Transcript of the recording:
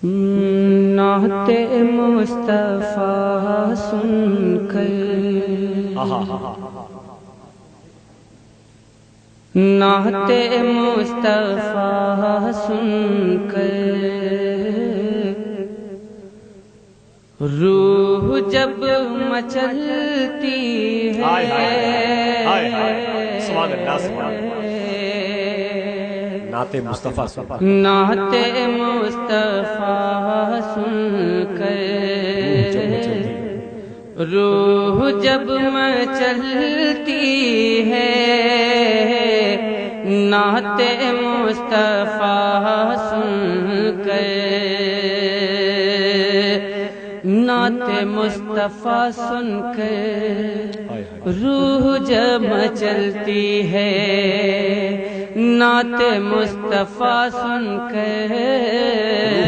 نعت مصطفیٰ سن کر، نعت مصطفیٰ سن کر روح جب مچلتی ہے، نعت مصطفیٰ سن کر، نعت مصطفیٰ سن کر روح جب مچلتی ہے، نعت مصطفیٰ سن کر، نعت مصطفیٰ سن کر روح جب مچلتی ہے، نعت مصطفیٰ سن کر